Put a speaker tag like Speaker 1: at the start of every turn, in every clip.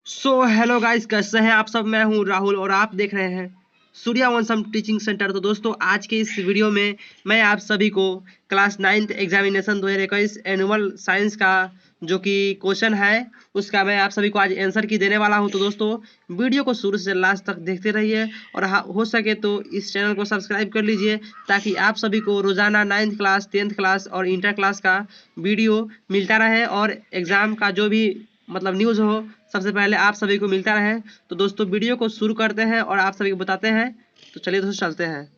Speaker 1: Hello guys, कैसे हैं आप सब। मैं हूं राहुल और आप देख रहे हैं सूर्यवंशम टीचिंग सेंटर। तो दोस्तों, आज के इस वीडियो में मैं आप सभी को class 9th examination 2021 annual science का जो कि क्वेश्चन है उसका मैं आप सभी को आज आंसर की देने वाला हूं। तो दोस्तों, वीडियो को शुरू से लास्ट तक देखते रहिए और हो सके तो इस चैनल को सब्सक्राइब कर लीजिए ताकि आप सभी को रोजाना 9th क्लास 10th क्लास और इंटर क्लास का वीडियो मिलता रहे और एग्जाम का जो भी न्यूज़ हो सबसे पहले आप सभी को मिलता रहे। तो दोस्तों, वीडियो को शुरू करते हैं और आप सभी को बताते हैं। तो चलिए दोस्तों, चलते हैं।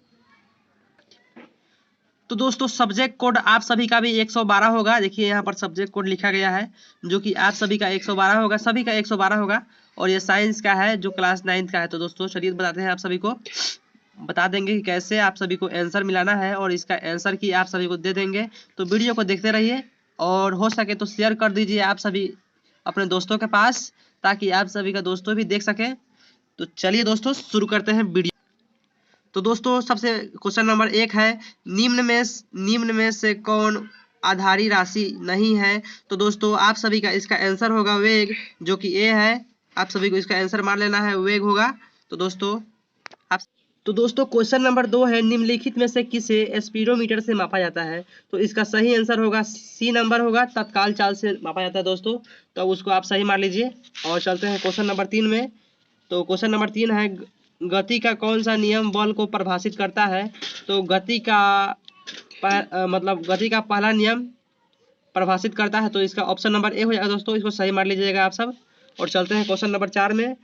Speaker 1: तो दोस्तों, सब्जेक्ट कोड आप सभी का भी 112 होगा। देखिए यहाँ पर सब्जेक्ट कोड लिखा गया है जो कि आप सभी का 112 होगा, सभी का 112 होगा और ये साइंस का है जो क्लास 9th का है। तो दोस्तों चलिए बताते हैं, आप सभी को बता देंगे कि कैसे आप सभी को आंसर मिलाना है और इसका आंसर की आप सभी को दे देंगे। तो वीडियो को देखते रहिए और हो सके तो शेयर कर दीजिए आप सभी अपने दोस्तों के पास ताकि आप सभी का दोस्तों भी देख सके। तो चलिए दोस्तों, शुरू करते हैं वीडियो। तो दोस्तों, सबसे क्वेश्चन नंबर 1 है, निम्न में से कौन आधारी राशि नहीं है। तो दोस्तों, आप सभी का इसका आंसर होगा वेग, जो कि ए है। आप सभी को इसका आंसर मान लेना है, वेग होगा। तो दोस्तों क्वेश्चन नंबर 2 है, निम्नलिखित में से किसे स्पीडोमीटर से मापा जाता है। तो इसका सही आंसर होगा सी नंबर होगा, तत्काल चाल से मापा जाता है दोस्तों। तो उसको आप सही मान लीजिए और चलते हैं क्वेश्चन नंबर 3 में। तो क्वेश्चन नंबर 3 है, गति का कौन सा नियम बल को परिभाषित करता है। तो गति का पहला नियम परिभाषित करता है। तो इसका ऑप्शन नंबर ए हो जाएगा दोस्तों, इसको सही मान लीजिएगा आप सब। और चलते हैं क्वेश्चन नंबर 4 में।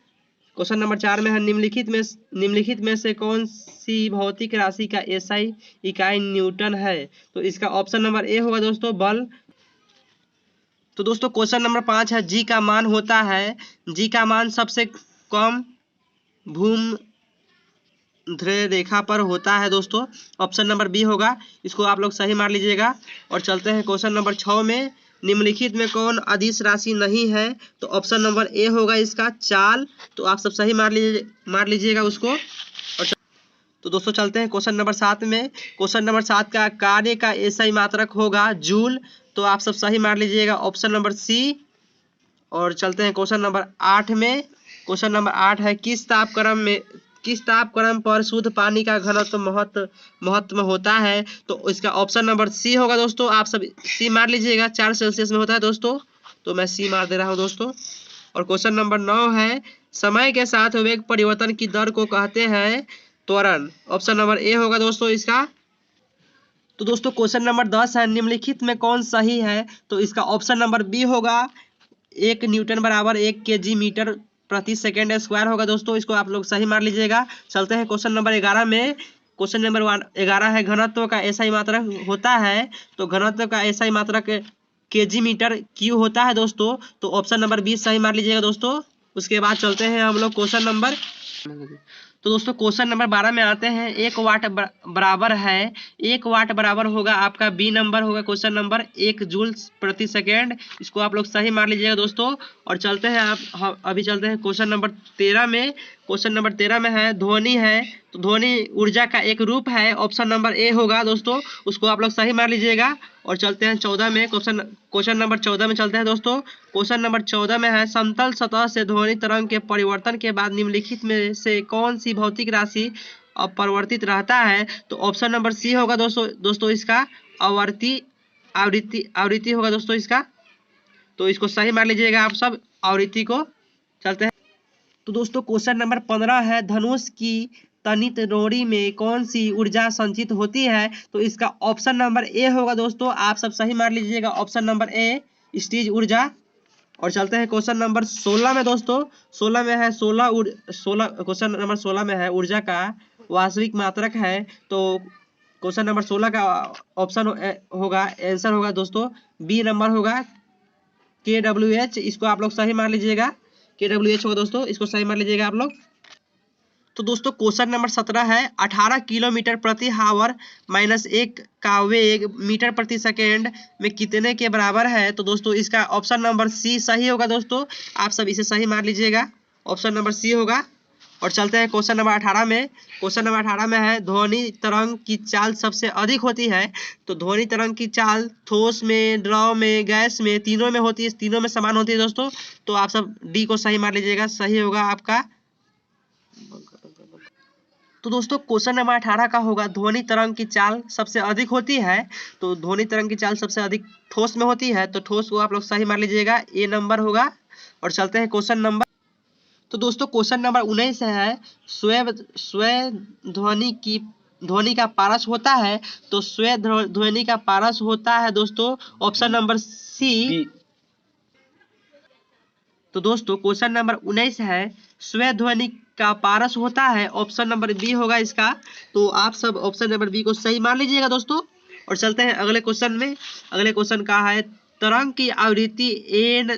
Speaker 1: क्वेश्चन नंबर 4 में है, निम्नलिखित में से कौन सी भौतिक राशि का एसआई इकाई न्यूटन है। तो इसका ऑप्शन नंबर ए होगा दोस्तों, बल। तो दोस्तों क्वेश्चन नंबर 5 है, जी का मान होता है, जी का मान सबसे कम भूमध्य रेखा पर होता है दोस्तों। ऑप्शन नंबर बी होगा, इसको आप लोग सही मान लीजिएगा। और चलते हैं क्वेश्चन नंबर 6 में, निम्नलिखित में कौन अदिश राशि नहीं है। तो ऑप्शन नंबर ए होगा इसका, चाल। तो आप सब सही मार लीजिएगा उसको। और तो दोस्तों चलते हैं क्वेश्चन नंबर 7 में। क्वेश्चन नंबर 7 का कार्य का एसआई मात्रक होगा जूल। तो आप सब सही मार लीजिएगा, ऑप्शन नंबर सी। और चलते हैं क्वेश्चन नंबर 8 में। क्वेश्चन नंबर 8 है, किस तापक्रम पर शुद्ध पानी का घनत्व महत्व होता है। तो इसका ऑप्शन नंबर सी होगा दोस्तों, आप सब सी मार लीजिएगा। 4 सेल्सियस में होता है दोस्तों, तो मैं सी मार दे रहा हूँ दोस्तों। और क्वेश्चन नंबर 9 है, समय के साथ वेग परिवर्तन की दर को कहते हैं त्वरण। ऑप्शन नंबर ए होगा दोस्तों इसका। तो दोस्तों क्वेश्चन नंबर 10 है, निम्नलिखित में कौन सही है। तो इसका ऑप्शन नंबर बी होगा, 1 न्यूटन बराबर 1 kg मीटर प्रति सेकेंड स्क्वायर होगा दोस्तों। इसको आप लोग सही मार लीजिएगा। चलते हैं क्वेश्चन नंबर 11 में। क्वेश्चन नंबर 11 है, घनत्व का एसआई मात्रक होता है। तो घनत्व का एसआई मात्रक kg मीटर क्यू होता है दोस्तों। तो ऑप्शन नंबर 20 सही मार लीजिएगा दोस्तों। उसके बाद चलते हैं हम लोग क्वेश्चन नंबर। तो दोस्तों क्वेश्चन नंबर 12 में आते हैं, 1 वाट बराबर है, 1 वाट बराबर होगा आपका बी नंबर होगा क्वेश्चन नंबर 1 जूल प्रति सेकेंड। इसको आप लोग सही मार लीजिएगा दोस्तों। और चलते हैं अभी चलते हैं क्वेश्चन नंबर 13 में। क्वेश्चन नंबर 13 में है, ध्वनि है। तो ध्वनि ऊर्जा का एक रूप है। ऑप्शन नंबर ए होगा दोस्तों, उसको आप लोग सही मार लीजिएगा। और चलते हैं 14 में। क्वेश्चन नंबर 14 में चलते हैं दोस्तों। क्वेश्चन नंबर 14 में है, समतल सतह से ध्वनि तरंग के परिवर्तन के बाद निम्नलिखित में से कौन सी भौतिक राशि अपरिवर्तित रहता है। तो ऑप्शन नंबर सी होगा दोस्तों इसका, आवृत्ति होगा दोस्तों इसका। तो इसको सही मान लीजिएगा आप सब, आवृत्ति को। चलते हैं। तो दोस्तों क्वेश्चन नंबर 15 है, धनुष की तनित डोरी में कौन सी ऊर्जा संचित होती है। तो इसका ऑप्शन नंबर ए होगा दोस्तों, आप सब सही मार लीजिएगा, ऑप्शन नंबर ए, स्टीज ऊर्जा। और चलते हैं क्वेश्चन नंबर 16 में दोस्तों। 16 में है, क्वेश्चन नंबर 16 में है, ऊर्जा का वास्तविक मात्रक है। तो क्वेश्चन नंबर 16 का ऑप्शन होगा, आंसर होगा दोस्तों बी नंबर होगा, KWH। इसको आप लोग सही मान लीजिएगा, KWH होगा दोस्तों, इसको सही मान लीजिएगा आप लोग। तो दोस्तों क्वेश्चन नंबर 17 है, 18 किलोमीटर प्रति हावर -1 का वेग मीटर प्रति सेकेंड में कितने के बराबर है। तो दोस्तों इसका ऑप्शन नंबर सी सही होगा दोस्तों, आप सब इसे सही मान लीजिएगा, ऑप्शन नंबर सी होगा। और चलते हैं क्वेश्चन नंबर 18 में। क्वेश्चन नंबर 18 में है ध्वनि तरंग की चाल सबसे अधिक होती है। तो ध्वनि तरंग की चाल ठोस में, द्रव में, गैस में, तीनों में होती है, तीनों में समान होती है दोस्तों। तो आप सब डी को सही मान लीजिएगा, सही होगा आपका। तो दोस्तों क्वेश्चन नंबर 18 का होगा ध्वनि तरंग की चाल सबसे अधिक होती है। तो ध्वनि तरंग की चाल सबसे अधिक ठोस में होती है, तो ठोस को आप लोग सही मान लीजिएगा, ए नंबर होगा। और चलते हैं क्वेश्चन नंबर। तो दोस्तों क्वेश्चन नंबर 19 है स्व ध्वनि का पारस होता है। तो स्व ध्वनि का पारस होता है दोस्तों ऑप्शन नंबर सी। तो दोस्तों क्वेश्चन नंबर 19 है स्व ध्वनि का पारस होता है, ऑप्शन नंबर बी होगा इसका। तो आप सब ऑप्शन नंबर बी को सही मान लीजिएगा दोस्तों। और चलते हैं अगले क्वेश्चन में। अगले क्वेश्चन का है तरंग की आवृत्ति एन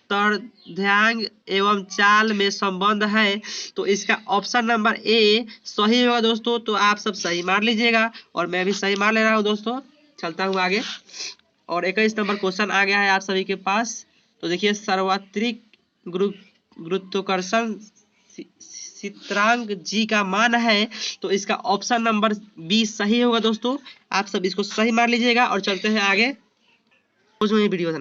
Speaker 1: तर्ध्यांक एवं चाल में संबंध है। तो इसका ऑप्शन नंबर ए सही होगा दोस्तों। तो आप सब सही मान लीजिएगा और मैं भी सही मान ले रहा हूँ दोस्तों। चलता हूँ आगे। और 21 नंबर क्वेश्चन आ गया है आप सभी के पास। तो देखिए सार्वत्रिक गुरुत्वाकर्षण स्थिरांक जी का मान है। तो इसका ऑप्शन नंबर बी सही होगा दोस्तों। आप सब इसको सही मान लीजिएगा और चलते हैं आगे। वीडियो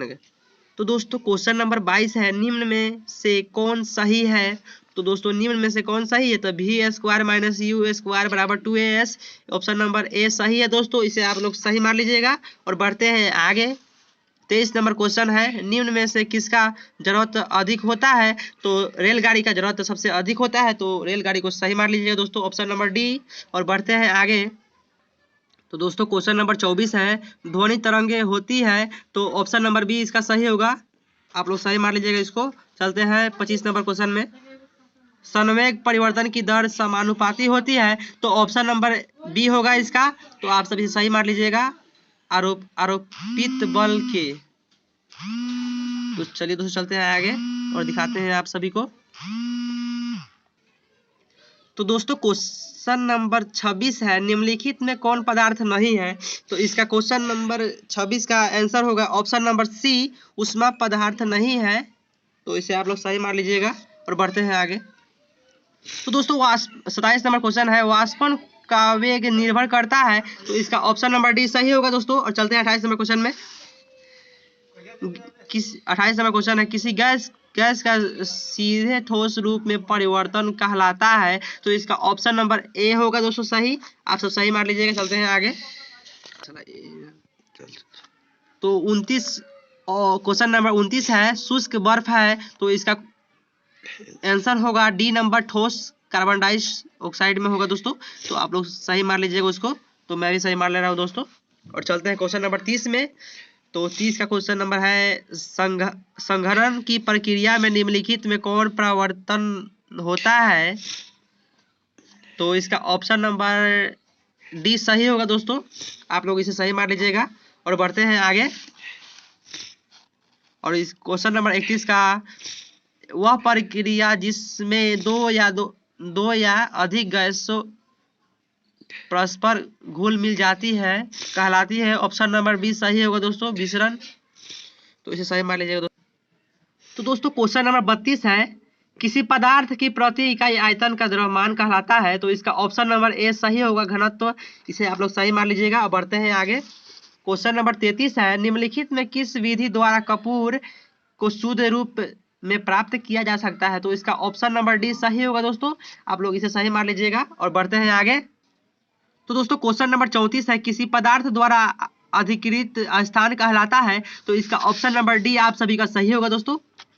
Speaker 1: तो दोस्तों क्वेश्चन नंबर 22 है निम्न में से कौन सही है। तो दोस्तों निम्न में से कौन सही है, तो v square minus u square बराबर 2as, ऑप्शन नंबर ए सही है दोस्तों। इसे आप लोग सही मान लीजिएगा और बढ़ते हैं आगे। 23 नंबर क्वेश्चन है निम्न में से किसका जरूरत अधिक होता है। तो रेलगाड़ी का जरूरत सबसे अधिक होता है, तो रेलगाड़ी को सही मान लीजिएगा दोस्तों, ऑप्शन नंबर डी। और बढ़ते हैं आगे। तो दोस्तों क्वेश्चन नंबर 24 है ध्वनि तरंगे होती है। तो ऑप्शन नंबर बी इसका सही होगा, आप लोग सही मान लीजिएगा इसको। चलते हैं 25 नंबर क्वेश्चन में। संवेग परिवर्तन की दर समानुपाती होती है। तो ऑप्शन नंबर बी होगा इसका। तो आप सभी सही मान लीजिएगा आरोपित बल के। तो चलिए दोस्तों चलते हैं आगे और दिखाते हैं आप सभी को। तो दोस्तों क्वेश्चन नंबर 26 है निम्नलिखित में कौन पदार्थ नहीं है। तो इसका क्वेश्चन नंबर 26 का आंसर होगा ऑप्शन नंबर सी ऊष्मा पदार्थ नहीं है। तो इसे आप लोग सही मान लीजिएगा और बढ़ते हैं आगे। तो दोस्तों 27 नंबर क्वेश्चन है वाष्पन का वेग निर्भर करता है। तो इसका ऑप्शन नंबर डी सही होगा दोस्तों। और चलते हैं 28 नंबर क्वेश्चन में। 28 नंबर क्वेश्चन है किसी गैस का सीधे ठोस रूप में परिवर्तन कहलाता है। तो इसका ऑप्शन नंबर ए होगा दोस्तों सही, आप सब सही मान लीजिएगा। चलते हैं आगे। तो 29 क्वेश्चन नंबर 29 है शुष्क बर्फ है। तो इसका आंसर होगा डी नंबर ठोस कार्बन डाइऑक्साइड में होगा दोस्तों। तो आप लोग सही मान लीजिएगा उसको। तो मैं भी सही मान ले रहा हूँ दोस्तों। और चलते हैं क्वेश्चन नंबर 30 में। तो 30 का क्वेश्चन नंबर है संघनन की प्रक्रिया में निम्नलिखित में कौन परिवर्तन होता है। तो इसका ऑप्शन नंबर डी सही होगा दोस्तों, आप लोग इसे सही मान लीजिएगा और बढ़ते हैं आगे। और इस क्वेश्चन नंबर 31 का वह प्रक्रिया जिसमें दो या अधिक गैसों परस्पर घुल मिल जाती है कहलाती है। ऑप्शन नंबर बी सही होगा दोस्तों विसरण। तो इसे सही मान लीजिएगा दोस्तों। तो दोस्तों क्वेश्चन नंबर 32 है किसी पदार्थ की प्रति इकाई आयतन का द्रव्यमान कहलाता है। तो इसका ऑप्शन नंबर ए सही होगा घनत्व। इसे आप लोग सही मान लीजिएगा और बढ़ते हैं आगे। क्वेश्चन नंबर 33 है निम्नलिखित में किस विधि द्वारा कपूर को शुद्ध रूप में प्राप्त किया जा सकता है। तो इसका ऑप्शन नंबर डी सही होगा दोस्तों, आप लोग इसे सही मान लीजिएगा और बढ़ते हैं आगे। तो दोस्तों क्वेश्चन नंबर 34 है किसी पदार्थ द्वारा अधिकृत स्थान कहलाता है। तो इसका ऑप्शन नंबर डी आप सभी का सही होगा दोस्तों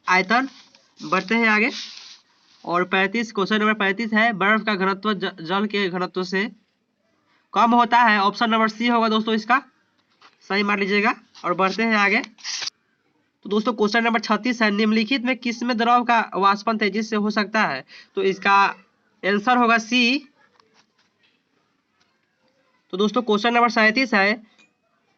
Speaker 1: आयतन। बढ़ते हैं आगे। और 35 क्वेश्चन नंबर 35 है बर्फ का घनत्व जल के घनत्व से कम होता है। ऑप्शन नंबर सी होगा दोस्तों इसका, सही मान लीजिएगा और बढ़ते हैं आगे। तो दोस्तों क्वेश्चन नंबर 36 है निम्नलिखित में किस में द्रव का वाष्पन तेजी से हो सकता है। तो इसका आंसर होगा सी। तो दोस्तों क्वेश्चन नंबर 37 है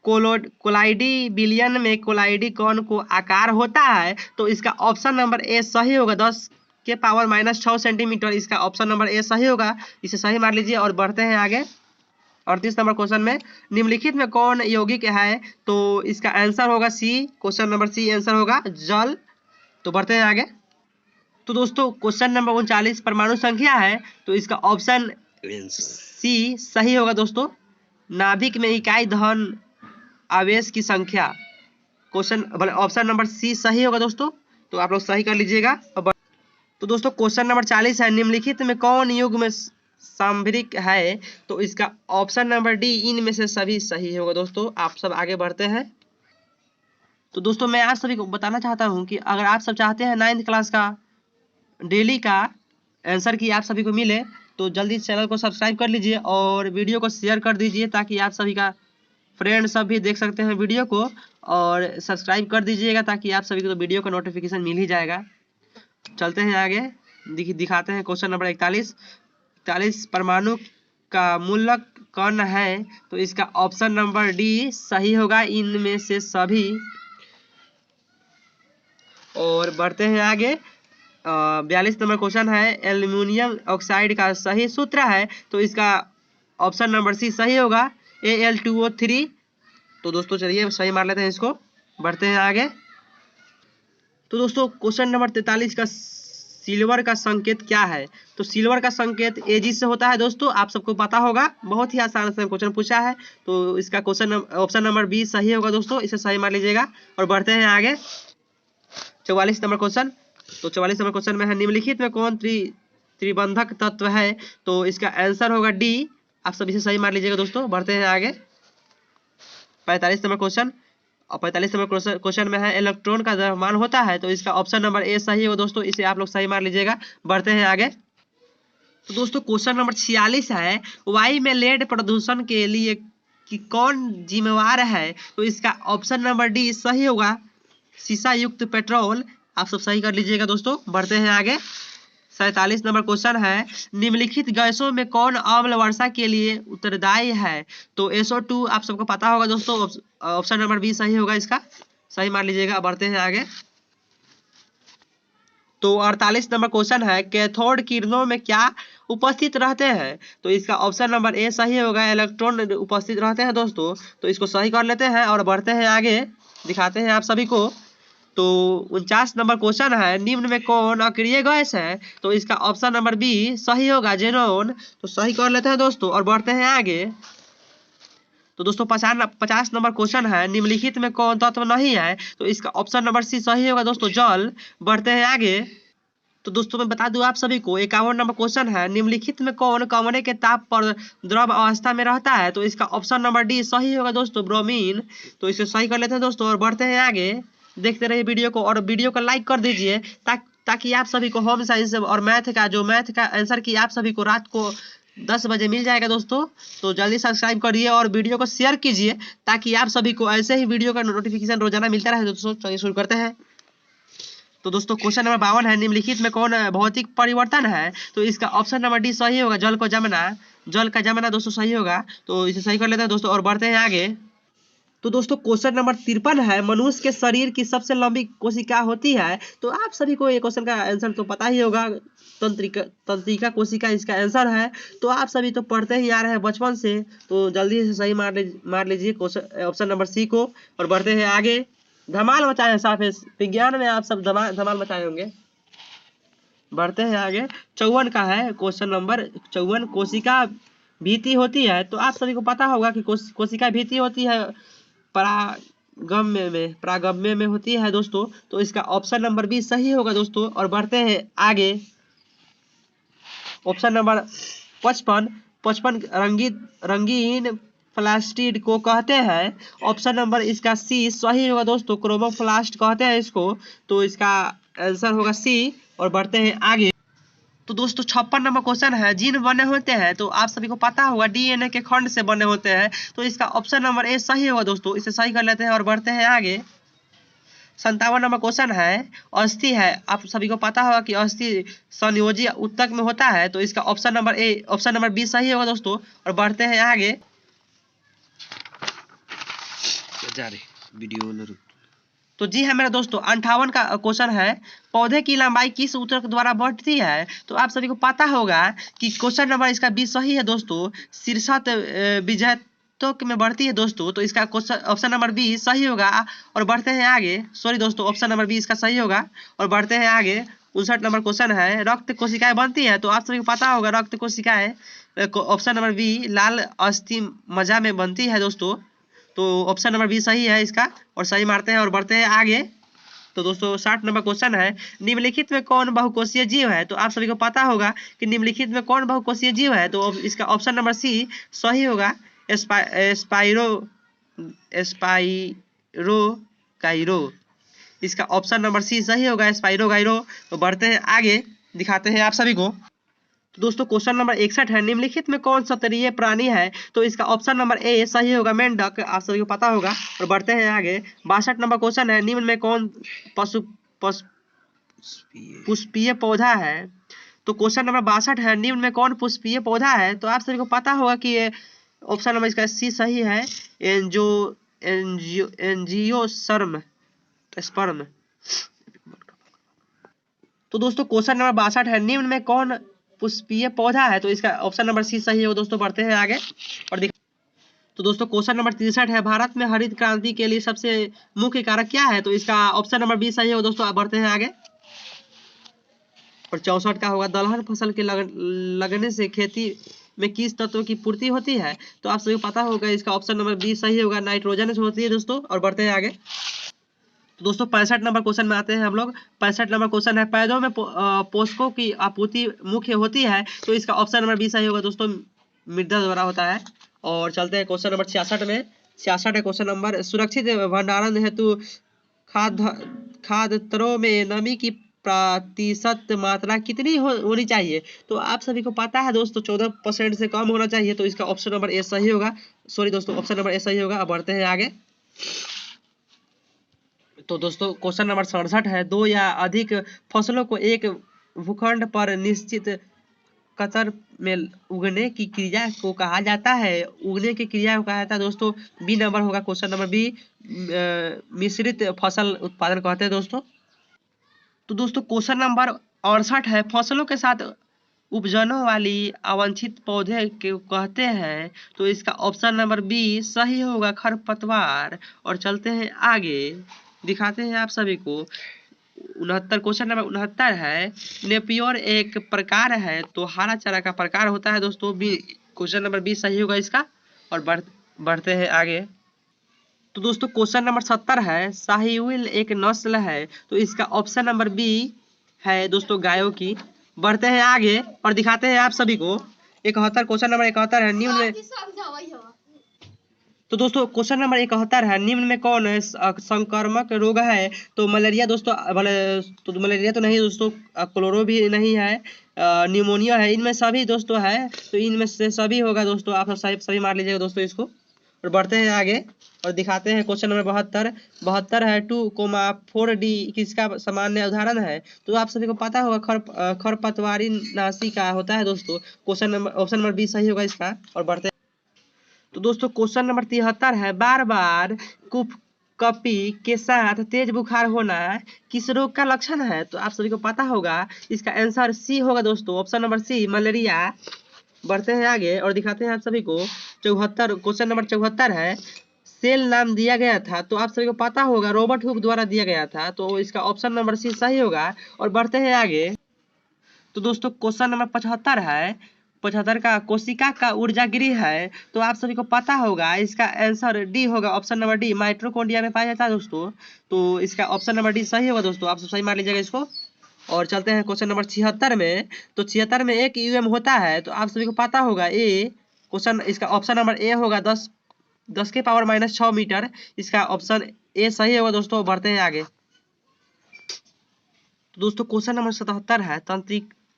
Speaker 1: कोलाइडी बिलियन में कोलाइडी कण को आकार होता है। तो इसका ऑप्शन नंबर ए सही होगा 10⁻⁻6 सेंटीमीटर। इसका ऑप्शन नंबर ए सही होगा, इसे सही मान लीजिए और बढ़ते हैं आगे। 38 नंबर क्वेश्चन में निम्नलिखित में कौन यौगिक है। तो इसका आंसर होगा सी, क्वेश्चन नंबर सी आंसर होगा जल। तो बढ़ते हैं आगे। तो दोस्तों क्वेश्चन नंबर 39 परमाणु संख्या है, तो इसका ऑप्शन सी सही होगा दोस्तों। नाभिक में इकाई धन आवेश की संख्या, क्वेश्चन ऑप्शन नंबर सी सही होगा दोस्तों। तो आप लोग सही कर लीजिएगा। तो दोस्तों क्वेश्चन नंबर 40 है, निम्नलिखित में कौन युग में सांभरिक है? तो इसका ऑप्शन नंबर डी इनमें से सभी सही होगा दोस्तों। आप सब आगे बढ़ते हैं। तो दोस्तों मैं आप सभी को बताना चाहता हूं कि अगर आप सब चाहते हैं 9th क्लास का डेली का आंसर की आप सभी को मिले, तो जल्दी चैनल को सब्सक्राइब कर लीजिए और वीडियो को शेयर कर दीजिए, ताकि आप सभी का फ्रेंड सब भी देख सकते हैं वीडियो को। और सब्सक्राइब कर दीजिएगा ताकि आप सभी को तो वीडियो का नोटिफिकेशन मिल ही जाएगा। चलते हैं आगे, दिखाते हैं क्वेश्चन नंबर 41 परमाणु का मूलक कण है? तो इसका ऑप्शन नंबर डी सही होगा, इनमें से सभी। और बढ़ते हैं आगे, 42 नंबर क्वेश्चन है, एल्युमिनियम ऑक्साइड का सही सूत्र है? तो इसका ऑप्शन नंबर सी सही होगा, Al2O3। तो दोस्तों चलिए सही मार लेते हैं इसको। बढ़ते हैं आगे। तो दोस्तों क्वेश्चन नंबर 43 का सिल्वर का संकेत क्या है? तो सिल्वर का संकेत एजी से होता है दोस्तों, आप सबको पता होगा, बहुत ही आसान से क्वेश्चन पूछा है। तो इसका क्वेश्चन ऑप्शन नंबर बी सही होगा दोस्तों, इसे सही मान लीजिएगा। और बढ़ते हैं आगे, 44 नंबर क्वेश्चन। तो 44 नंबर क्वेश्चन में है, निम्नलिखित में कौन त्रिबंधक तत्व है? तो इसका आंसर होगा डी, आप सभी से सही मान लीजिएगा दोस्तों। बढ़ते हैं आगे, 45 नंबर क्वेश्चन। और 45 नंबर क्वेश्चन में है, इलेक्ट्रॉन का द्रव्यमान होता है? तो इसका ऑप्शन नंबर ए सही होगा दोस्तों, इसे आप लोग सही मान लीजिएगा। बढ़ते हैं आगे। तो दोस्तों क्वेश्चन नंबर 46 है, वायु में लेड प्रदूषण के लिए कि कौन जिम्मेवार है? तो इसका ऑप्शन नंबर डी सही होगा, शीशा युक्त पेट्रोल। आप सब सही कर लीजिएगा दोस्तों। बढ़ते हैं आगे, 47 नंबर क्वेश्चन है, निम्नलिखित गैसों में कौन अम्ल वर्षा के लिए उत्तरदायी है? तो SO2 आप सबको पता होगा दोस्तों, ऑप्शन नंबर बी सही होगा, इसका सही मान लीजिएगा। बढ़ते हैं आगे। तो 48 नंबर क्वेश्चन है, कैथोड किरणों में क्या उपस्थित रहते हैं? तो इसका ऑप्शन नंबर ए सही होगा, इलेक्ट्रॉन उपस्थित रहते हैं दोस्तों। तो इसको सही कर लेते हैं और बढ़ते हैं आगे, दिखाते हैं आप सभी को। तो 49 नंबर क्वेश्चन है, निम्न में कौन अक्रिय गैस है? तो इसका ऑप्शन नंबर बी सही होगा, जेनोन। तो सही कर लेते हैं दोस्तों और बढ़ते हैं आगे। तो दोस्तों 50 नंबर क्वेश्चन है, निम्नलिखित में कौन तत्व नहीं है? तो इसका ऑप्शन नंबर सी सही होगा दोस्तों, जल। बढ़ते हैं आगे। तो दोस्तों मैं बता दूं आप सभी को, 51 नंबर क्वेश्चन है, निम्नलिखित में कौन कमरे के ताप पर द्रव अवस्था में रहता है? तो इसका ऑप्शन नंबर डी सही होगा दोस्तों, ब्रोमीन। तो इसे सही कर लेते हैं दोस्तों और बढ़ते हैं आगे। देखते रहिए वीडियो को और वीडियो को लाइक कर दीजिए, ताकि आप सभी को होम साइंस और मैथ का आंसर की आप सभी को रात को 10 बजे मिल जाएगा दोस्तों। तो जल्दी सब्सक्राइब करिए और वीडियो को शेयर कीजिए, ताकि आप सभी को ऐसे ही वीडियो का नोटिफिकेशन रोजाना मिलता रहे दोस्तों। चलिए शुरू करते हैं। तो दोस्तों क्वेश्चन नंबर 52 है, निम्नलिखित में कौन भौतिक परिवर्तन है? तो इसका ऑप्शन नंबर डी सही होगा, जल का जमना दोस्तों सही होगा। तो इसे सही कर लेते हैं दोस्तों और बढ़ते हैं आगे। तो दोस्तों क्वेश्चन नंबर 53 है, मनुष्य के शरीर की सबसे लंबी कोशिका होती है? तो आप सभी को ये क्वेश्चन का आंसर तो पता ही होगा, तंत्रिका कोशिका इसका आंसर है। तो आप सभी तो पढ़ते ही आ रहे हैं बचपन से, तो जल्दी से सही मार लीजिए ऑप्शन नंबर सी को और बढ़ते हैं आगे। धमाल मचाए हैं, साफ है, विज्ञान में आप सब धमाल मचाए होंगे। बढ़ते हैं आगे, 54 का है क्वेश्चन नंबर 54, कोशिका भीति होती है? तो आप सभी को पता होगा कि कोशिका भीति होती है परागम्य में होती है दोस्तों। तो इसका ऑप्शन नंबर बी सही होगा दोस्तों और बढ़ते हैं आगे। ऑप्शन नंबर 55 रंगीन प्लास्टिड को कहते हैं? ऑप्शन नंबर इसका सी सही होगा दोस्तों, क्रोमोप्लास्ट कहते हैं इसको। तो इसका आंसर होगा सी और बढ़ते हैं आगे। तो दोस्तों 56 नंबर क्वेश्चन है, जीन बने होते हैं? तो आप सभी को पता होगा DNA के खंड से बने होते हैं। तो इसका ऑप्शन नंबर ए सही होगा दोस्तों, इसे सही कर लेते हैं और बढ़ते हैं आगे। 57 नंबर क्वेश्चन है, अस्थि है, आप सभी को पता होगा कि अस्थि संयोजी ऊतक में होता है? तो इसका ऑप्शन नंबर बी सही होगा दोस्तों और बढ़ते हैं आगे। तो जी है मेरे दोस्तों, 58 का क्वेश्चन है, पौधे की लंबाई किस ऊतक द्वारा बढ़ती है? तो आप सभी को पता होगा कि क्वेश्चन नंबर इसका बी सही है दोस्तों, शीर्षत बीजत्वक में बढ़ती है दोस्तों। तो इसका ऑप्शन नंबर बी सही होगा और बढ़ते हैं आगे। सॉरी दोस्तों, ऑप्शन नंबर बी इसका सही होगा और बढ़ते हैं आगे। 59 नंबर क्वेश्चन है, रक्त कोशिकाएं बनती है, तो आप सभी को पता होगा रक्त कोशिकाएं ऑप्शन नंबर बी लाल अस्थि मज्जा में बनती है दोस्तों। तो ऑप्शन नंबर बी सही है इसका, और सही मारते हैं और बढ़ते हैं आगे। तो दोस्तों 60 नंबर क्वेश्चन है, निम्नलिखित में कौन बहुकोषीय जीव है? तो आप सभी को पता होगा कि निम्नलिखित में कौन बहुकोषीय जीव है, तो इसका ऑप्शन नंबर सी सही होगा, स्पाइरो स्पाइरो गाइरो। इसका ऑप्शन नंबर सी सही होगा, स्पाइरो गाइरो। तो बढ़ते हैं आगे, दिखाते हैं आप सभी को। तो दोस्तों क्वेश्चन नंबर 61 है, निम्नलिखित में कौन स्तरीय प्राणी है? तो इसका ऑप्शन नंबर ए सही होगा, मेंढक। आप सभी को पता होगा। और बढ़ते हैं आगे, 62 नंबर क्वेश्चन है, निम्न में कौन पशु पुष्पीय पौधा है? तो क्वेश्चन नंबर 62 है, निम्न में कौन पुष्पीय पौधा है? तो आप सभी को पता होगा कि ये ऑप्शन नंबर इसका सी सही है, एंजियोस्पर्म। तो दोस्तों क्वेश्चन नंबर 62 है, निम्न में कौन पुष्पीय पौधा है? तो इसका ऑप्शन नंबर सी सही है दोस्तों। बढ़ते हैं आगे और तो दोस्तों क्वेश्चन नंबर 63 है, भारत में हरित क्रांति के लिए सबसे मुख्य कारक क्या है? तो इसका ऑप्शन नंबर बी सही है दोस्तों। आप बढ़ते हैं आगे और 64 का होगा, दलहन फसल के लगने से खेती में किस तत्व की पूर्ति होती है? तो आप सभी को पता होगा, इसका ऑप्शन नंबर बी सही होगा, नाइट्रोजन से होती है दोस्तों। और बढ़ते हैं आगे। तो दोस्तों 65 नंबर क्वेश्चन में आते हैं हम लोग। 65 नंबर क्वेश्चन है, पौधों में पोषकों की आपूर्ति मुख्य होती है? तो इसका ऑप्शन नंबर बी सही होगा दोस्तों, मृदा द्वारा होता है। और चलते हैं क्वेश्चन नंबर 66 में। 66 है क्वेश्चन नंबर, सुरक्षित भंडारण हेतु खाद्यान्नों में नमी की प्रतिशत मात्रा कितनी होनी चाहिए? तो आप सभी को पता है दोस्तों 14% से कम होना चाहिए। तो इसका ऑप्शन नंबर ए सही होगा, सॉरी दोस्तों ऑप्शन नंबर ए सही होगा। अब बढ़ते हैं आगे। तो दोस्तों क्वेश्चन नंबर 67 है, दो या अधिक फसलों को एक भूखंड पर निश्चित कतर में उगने की क्रिया को कहा जाता है? उगने की क्रिया को कहा जाता है दोस्तों, बी नंबर होगा क्वेश्चन नंबर बी, मिश्रित फसल उत्पादन कहते हैं दोस्तों। तो दोस्तों क्वेश्चन नंबर 68 है, फसलों के साथ उपजने वाली अवांछित पौधे के कहते हैं? तो इसका ऑप्शन नंबर बी सही होगा, खरपतवार। और चलते हैं आगे, दिखाते हैं आप सभी को। 69 क्वेश्चन नंबर 69 है, नेपियर एक प्रकार है, तो हरा चारा का प्रकार होता है दोस्तों, बी क्वेश्चन नंबर बी सही होगा इसका। और बढ़ते हैं आगे। तो दोस्तों क्वेश्चन नंबर 70 है, साहिवाल एक नस्ल है, तो इसका ऑप्शन नंबर बी है दोस्तों, गायों की। बढ़ते हैं आगे और दिखाते हैं आप सभी को। 71 क्वेश्चन नंबर 71 है, निम्न में तो दोस्तों क्वेश्चन नंबर 71 है, निम्न में कौन है संक्रामक रोग है? तो मलेरिया दोस्तों, तो मलेरिया तो नहीं दोस्तों, क्लोरो भी नहीं है, न्यूमोनिया है, इनमें सभी दोस्तों है। तो इनमें से सभी होगा दोस्तों, आप सभी मार लीजिएगा दोस्तों इसको। और बढ़ते हैं आगे और दिखाते हैं क्वेश्चन नंबर 72 है, 2,4D किसका सामान्य उदाहरण है? तो आप सभी को पता होगा, खरपतवारी नाशी का होता है दोस्तों। Question number option number B सही होगा इसका। और बढ़ते तो दोस्तों क्वेश्चन नंबर 73 है, बार बार कपी के साथ तेज बुखार होना किस रोग का लक्षण है? तो आप सभी को पता होगा, इसका आंसर सी होगा दोस्तों, ऑप्शन नंबर सी, मलेरिया। बढ़ते हैं आगे और दिखाते हैं आप सभी को। 74 क्वेश्चन नंबर 74 है, सेल नाम दिया गया था, तो आप सभी को पता होगा रॉबर्ट हुक द्वारा दिया गया था। तो इसका ऑप्शन नंबर सी सही होगा। और बढ़ते हैं आगे। तो दोस्तों क्वेश्चन नंबर 75 है, 75 का कोशिका का ऊर्जा गृह है, तो आप सभी को पता होगा, इसका आंसर डी होगा, ऑप्शन नंबर डी, माइटोकॉन्ड्रिया में पाया जाता है दोस्तों। तो इसका ऑप्शन नंबर डी सही होगा दोस्तों, आप सब सही मान लीजिएगा इसको। और चलते हैं क्वेश्चन नंबर 76 में। तो 76 में एक यूएम होता है, तो आप सभी को पता होगा ए क्वेश्चन, इसका ऑप्शन नंबर ए होगा, 10 के पावर -6 मीटर। इसका ऑप्शन ए सही होगा दोस्तों। बढ़ते हैं आगे। तो दोस्तों क्वेश्चन नंबर 77 है,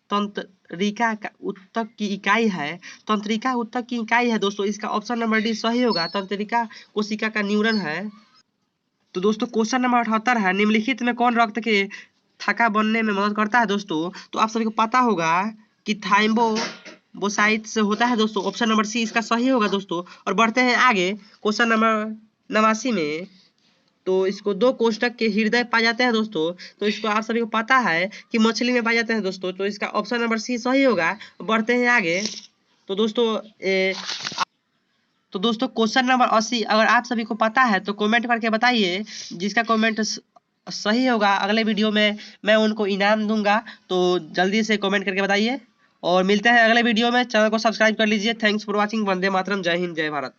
Speaker 1: तंत्रिका का उत्तक की इकाई है, तंत्रिका उत्तक की इकाई है दोस्तों। इसका ऑप्शन नंबर डी सही होगा, तंत्रिका कोशिका का न्यूरॉन है। तो दोस्तों क्वेश्चन नंबर 78 है, निम्नलिखित में कौन रक्त के थक्का बनने में मदद करता है दोस्तों? तो आप सभी को पता होगा कि थाइम्बोसाइट से होता है दोस्तों, ऑप्शन नंबर सी इसका सही होगा दोस्तों। और बढ़ते हैं आगे क्वेश्चन नंबर 89 में। तो इसको 2 कोष्ठक के हृदय पाए जाते हैं दोस्तों, तो इसको आप सभी को पता है कि मछली में पाए जाते हैं दोस्तों। तो इसका ऑप्शन नंबर सी सही होगा। बढ़ते हैं आगे। तो दोस्तों क्वेश्चन नंबर 80 अगर आप सभी को पता है तो कमेंट करके बताइए, जिसका कमेंट सही होगा अगले वीडियो में मैं उनको इनाम दूंगा। तो जल्दी से कमेंट करके बताइए और मिलते हैं अगले वीडियो में। चैनल को सब्सक्राइब कर लीजिए। Thanks for watching. Vande Mataram. Jai Hind जय भारत।